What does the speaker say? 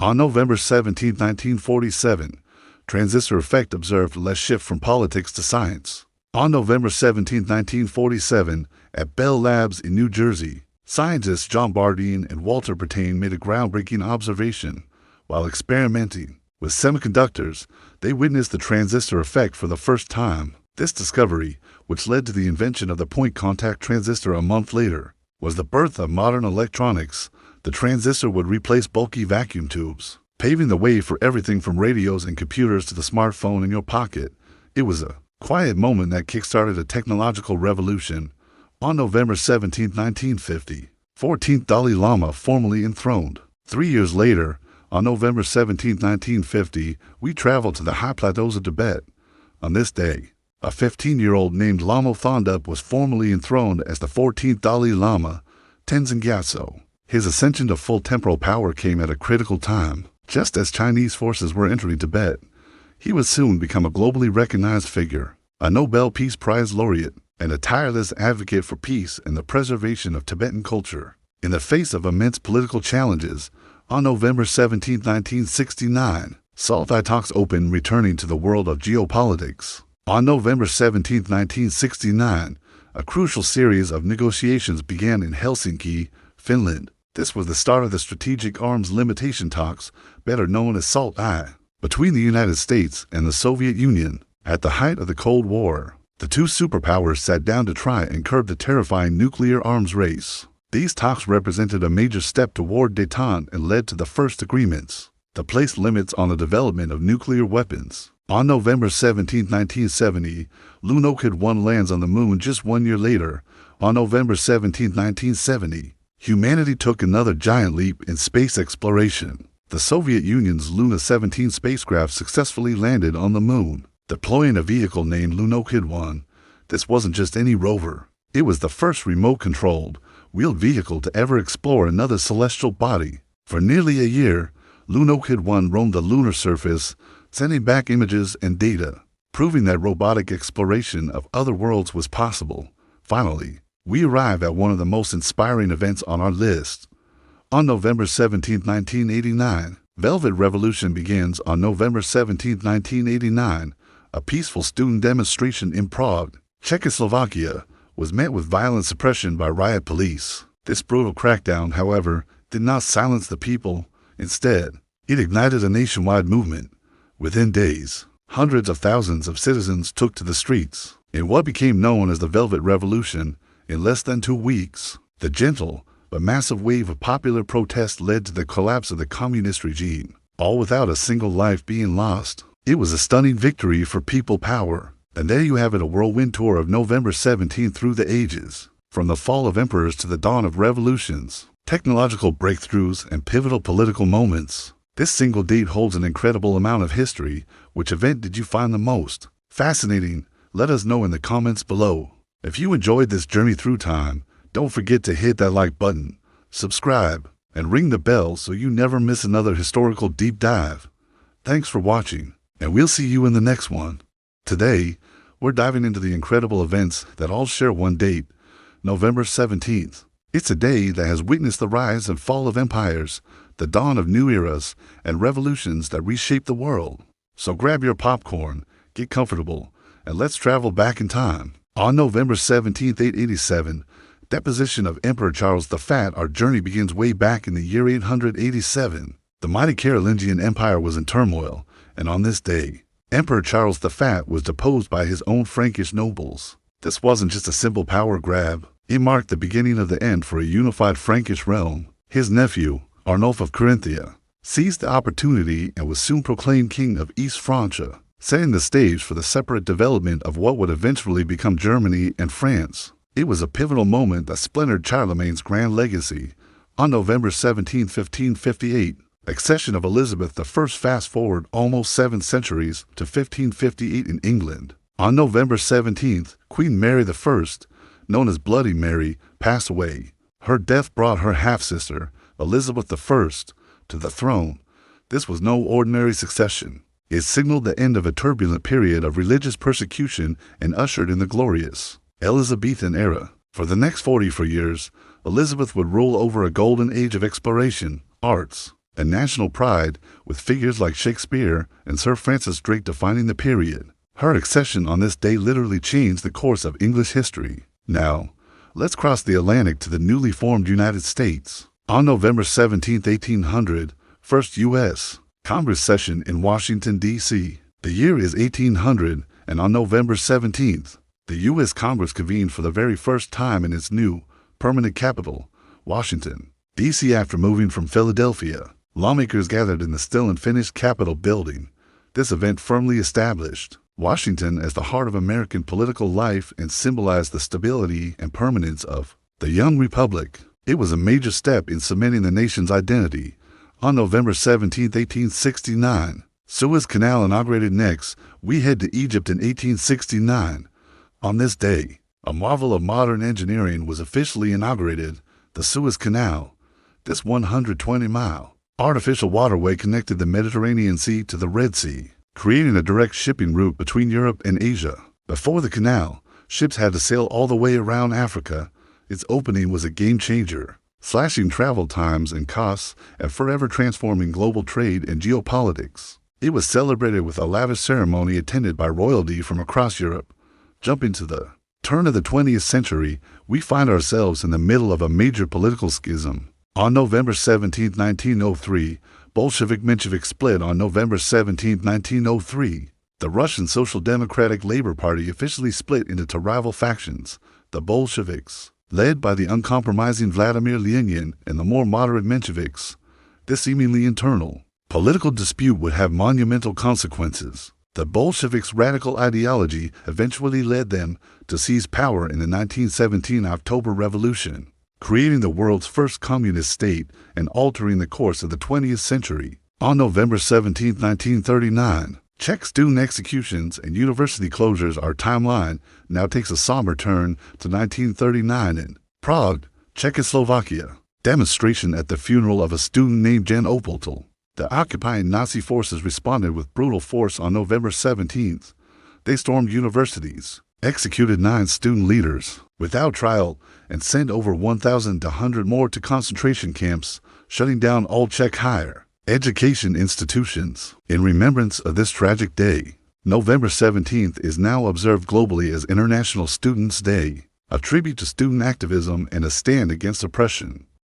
On November 17, 1947, transistor effect observed less shift from politics to science. On November 17, 1947, at Bell Labs in New Jersey, scientists John Bardeen and Walter Brattain made a groundbreaking observation. While experimenting with semiconductors, they witnessed the transistor effect for the first time. This discovery, which led to the invention of the point-contact transistor a month later, was the birth of modern electronics. The transistor would replace bulky vacuum tubes, paving the way for everything from radios and computers to the smartphone in your pocket. It was a quiet moment that kick-started a technological revolution. On November 17, 1950, 14th Dalai Lama formally enthroned. 3 years later, on November 17, 1950, we traveled to the high plateaus of Tibet. On this day, a 15-year-old named Lama Thondup was formally enthroned as the 14th Dalai Lama, Tenzin Gyatso. His ascension to full temporal power came at a critical time. Just as Chinese forces were entering Tibet, he would soon become a globally recognized figure, a Nobel Peace Prize laureate, and a tireless advocate for peace and the preservation of Tibetan culture. In the face of immense political challenges, on November 17, 1969, Saltai talks opened, returning to the world of geopolitics. On November 17, 1969, a crucial series of negotiations began in Helsinki, Finland. This was the start of the Strategic Arms Limitation Talks, better known as SALT-I, between the United States and the Soviet Union. At the height of the Cold War, the two superpowers sat down to try and curb the terrifying nuclear arms race. These talks represented a major step toward détente and led to the first agreements that placed limits on the development of nuclear weapons. On November 17, 1970, Lunokhod 1 lands on the moon. Just 1 year later, on November 17, 1970, humanity took another giant leap in space exploration. The Soviet Union's Luna 17 spacecraft successfully landed on the moon, deploying a vehicle named Lunokhod 1. This wasn't just any rover. It was the first remote-controlled, wheeled vehicle to ever explore another celestial body. For nearly a year, Lunokhod 1 roamed the lunar surface, sending back images and data, proving that robotic exploration of other worlds was possible. Finally, we arrive at one of the most inspiring events on our list. On November 17, 1989, Velvet Revolution begins. On November 17, 1989, a peaceful student demonstration in Prague, Czechoslovakia, was met with violent suppression by riot police. This brutal crackdown, however, did not silence the people. Instead, it ignited a nationwide movement. Within days, hundreds of thousands of citizens took to the streets. In what became known as the Velvet Revolution, in less than 2 weeks, the gentle but massive wave of popular protest led to the collapse of the communist regime, all without a single life being lost. It was a stunning victory for people power. And there you have it, a whirlwind tour of November 17 through the ages, from the fall of emperors to the dawn of revolutions, technological breakthroughs, and pivotal political moments. This single date holds an incredible amount of history. Which event did you find the most fascinating? Let us know in the comments below. If you enjoyed this journey through time, don't forget to hit that like button, subscribe, and ring the bell so you never miss another historical deep dive. Thanks for watching, and we'll see you in the next one. Today, we're diving into the incredible events that all share one date, November 17th. It's a day that has witnessed the rise and fall of empires, the dawn of new eras, and revolutions that reshape the world. So grab your popcorn, get comfortable, and let's travel back in time. On November 17, 887, deposition of Emperor Charles the Fat, our journey begins way back in the year 887. The mighty Carolingian Empire was in turmoil, and on this day, Emperor Charles the Fat was deposed by his own Frankish nobles. This wasn't just a simple power grab. It marked the beginning of the end for a unified Frankish realm. His nephew, Arnulf of Carinthia, seized the opportunity and was soon proclaimed king of East Francia, setting the stage for the separate development of what would eventually become Germany and France. It was a pivotal moment that splintered Charlemagne's grand legacy. On November 17, 1558, accession of Elizabeth I. Fast forward almost 7 centuries to 1558 in England. On November 17th, Queen Mary I, known as Bloody Mary, passed away. Her death brought her half-sister, Elizabeth I, to the throne. This was no ordinary succession. It signaled the end of a turbulent period of religious persecution and ushered in the glorious Elizabethan era. For the next 44 years, Elizabeth would rule over a golden age of exploration, arts, a national pride, with figures like Shakespeare and Sir Francis Drake defining the period. Her accession on this day literally changed the course of English history. Now, let's cross the Atlantic to the newly formed United States. On November 17, 1800, First U.S. Congress session in Washington, D.C. The year is 1800, and on November 17th, the U.S. Congress convened for the very first time in its new, permanent capital, Washington, D.C. After moving from Philadelphia, lawmakers gathered in the still unfinished Capitol building. This event firmly established Washington as the heart of American political life and symbolized the stability and permanence of the young republic. It was a major step in cementing the nation's identity. On November 17, 1869, Suez Canal inaugurated. Next, we head to Egypt in 1869. On this day, a marvel of modern engineering was officially inaugurated, the Suez Canal. This 120-mile artificial waterway connected the Mediterranean Sea to the Red Sea, creating a direct shipping route between Europe and Asia. Before the canal, ships had to sail all the way around Africa. Its opening was a game-changer, slashing travel times and costs and forever transforming global trade and geopolitics. It was celebrated with a lavish ceremony attended by royalty from across Europe. Jumping to the turn of the 20th century, we find ourselves in the middle of a major political schism. On November 17, 1903, Bolshevik-Menshevik split. On November 17, 1903, the Russian Social Democratic Labor Party officially split into two rival factions, the Bolsheviks, led by the uncompromising Vladimir Lenin, and the more moderate Mensheviks. This seemingly internal political dispute would have monumental consequences. The Bolsheviks' radical ideology eventually led them to seize power in the 1917 October Revolution, creating the world's first communist state and altering the course of the 20th century. On November 17, 1939, Czech student executions and university closures. Our timeline now takes a somber turn to 1939 in Prague, Czechoslovakia. Demonstration at the funeral of a student named Jan Opeltel. The occupying Nazi forces responded with brutal force on November 17th. They stormed universities, executed 9 student leaders without trial, and sent over 1,200 more to concentration camps, shutting down all Czech higher education institutions. In remembrance of this tragic day, November 17th is now observed globally as International Students' Day, a tribute to student activism and a stand against oppression.